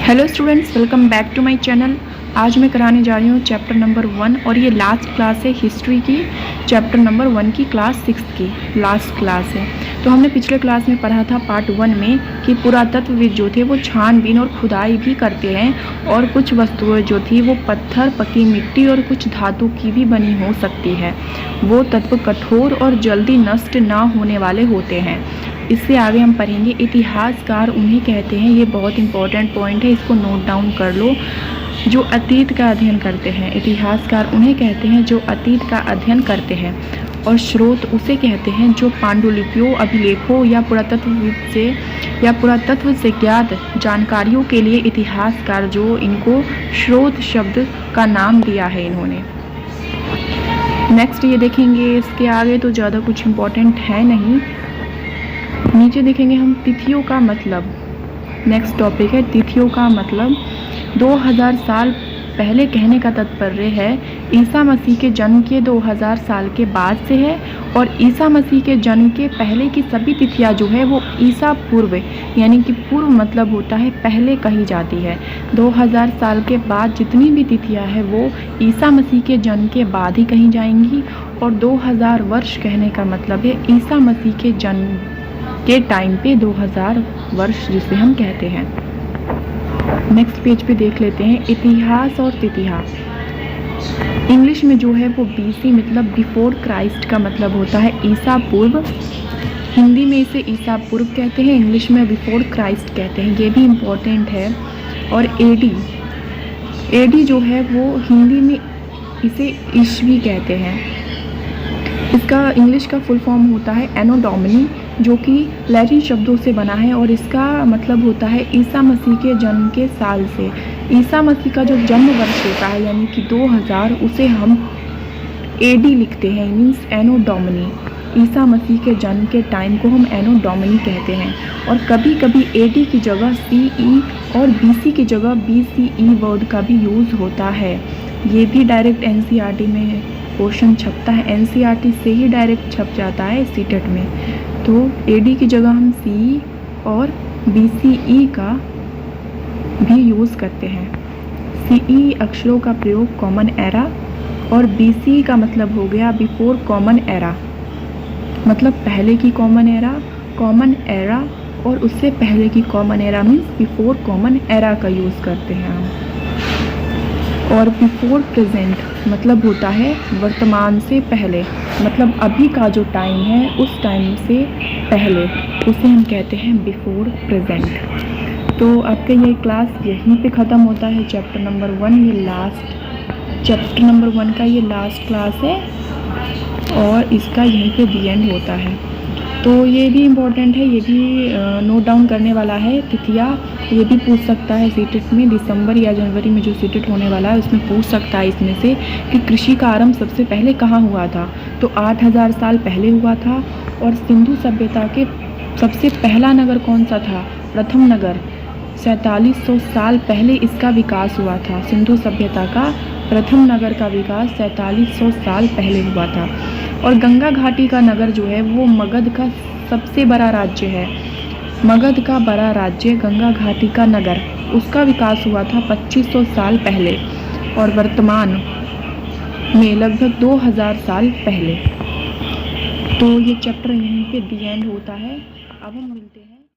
Hello students, welcome back to my channel. आज मैं कराने जा रही हूँ चैप्टर नंबर 1 और ये लास्ट क्लास है हिस्ट्री की, चैप्टर नंबर 1 की क्लास 6 की लास्ट क्लास है। तो हमने पिछले क्लास में पढ़ा था पार्ट 1 में कि पुरातत्वविद जो थे वो छानबीन और खुदाई भी करते हैं और कुछ वस्तुएं जो थी वो पत्थर, पकी मिट्टी और कुछ धातु की भी बनी हो सकती है। वो तत्व कठोर और जल्दी नष्ट ना होने वाले होते हैं। इससे आगे हम पढ़ेंगे इतिहासकार उन्हें कहते हैं, ये बहुत इंपॉर्टेंट पॉइंट है, इसको नोट डाउन कर लो, जो अतीत का अध्ययन करते हैं। इतिहासकार उन्हें कहते हैं जो अतीत का अध्ययन करते हैं, और स्रोत उसे कहते हैं जो पांडुलिपियों, अभिलेखों या पुरातत्व से ज्ञात जानकारियों के लिए इतिहासकार जो इनको स्रोत शब्द का नाम दिया है इन्होंने। नेक्स्ट ये देखेंगे, इसके आगे तो ज़्यादा कुछ इम्पोर्टेंट है नहीं। नीचे देखेंगे हम तिथियों का मतलब। नेक्स्ट टॉपिक है तिथियों का मतलब। 2000 साल पहले कहने का तात्पर्य है ईसा मसीह के जन्म के 2000 साल के बाद से है, और ईसा मसीह के जन्म के पहले की सभी तिथियां जो है वो ईसा पूर्व, यानी कि पूर्व मतलब होता है पहले कही जाती है। 2000 साल के बाद जितनी भी तिथियां हैं वो ईसा मसीह के जन्म के बाद ही कही जाएंगी, और 2000 वर्ष कहने का मतलब है ईसा मसीह के जन्म के टाइम पे 2000 वर्ष जिसे हम कहते हैं। नेक्स्ट पेज पे देख लेते हैं इतिहास और तिथियां। इंग्लिश में जो है वो BC मतलब बिफोर क्राइस्ट का मतलब होता है ईसा पूर्व। हिंदी में इसे ईसा पूर्व कहते हैं, इंग्लिश में बिफोर क्राइस्ट कहते हैं, ये भी इम्पोर्टेंट है। और AD जो है वो हिंदी में इसे ईस्वी कहते हैं। इसका इंग्लिश का फुल फॉर्म होता है एनो डोमिनी, जो कि लैटिन शब्दों से बना है, और इसका मतलब होता है ईसा मसीह के जन्म के साल से। ईसा मसीह का जो जन्म वर्ष होता है यानी कि 2000, उसे हम AD लिखते हैं, मीन्स एनो डोमिनी। ईसा मसीह के जन्म के टाइम को हम एनो डोमिनी कहते हैं, और कभी कभी AD की जगह CE और BC की जगह BCE वर्ड का भी यूज़ होता है। ये भी डायरेक्ट NCERT में क्वेश्चन छपता है, NCERT से ही डायरेक्ट छप जाता है सीटेट में। तो AD की जगह हम CE और BCE का भी यूज़ करते हैं। CE अक्षरों का प्रयोग कॉमन एरा, और BCE का मतलब हो गया बिफोर कॉमन एरा, मतलब पहले की कॉमन एरा और उससे पहले की common era means before common era का यूज़ करते हैं हम। और बिफोर प्रेजेंट मतलब होता है वर्तमान से पहले, मतलब अभी का जो टाइम है उस टाइम से पहले, उसे हम कहते हैं बिफोर प्रेजेंट। तो आपका ये क्लास यहीं पे ख़त्म होता है। चैप्टर नंबर 1 का ये लास्ट क्लास है, और इसका यहीं पे दी एंड होता है। तो ये भी इम्पोर्टेंट है, ये भी नोट डाउन करने वाला है। तिथियाँ ये भी पूछ सकता है सीटेट में, दिसंबर या जनवरी में जो सीटेट होने वाला है उसमें पूछ सकता है इसमें से कि कृषि का आरंभ सबसे पहले कहाँ हुआ था। तो 8000 साल पहले हुआ था। और सिंधु सभ्यता के सबसे पहला नगर कौन सा था? प्रथम नगर। 4700 साल पहले इसका विकास हुआ था। सिंधु सभ्यता का प्रथम नगर का विकास 4700 साल पहले हुआ था। और गंगा घाटी का नगर जो है वो मगध का सबसे बड़ा राज्य है। मगध का बड़ा राज्य गंगा घाटी का नगर, उसका विकास हुआ था 2500 साल पहले, और वर्तमान में लगभग 2000 साल पहले। तो ये चैप्टर यहीं पे दी एंड होता है। अब हम मिलते हैं।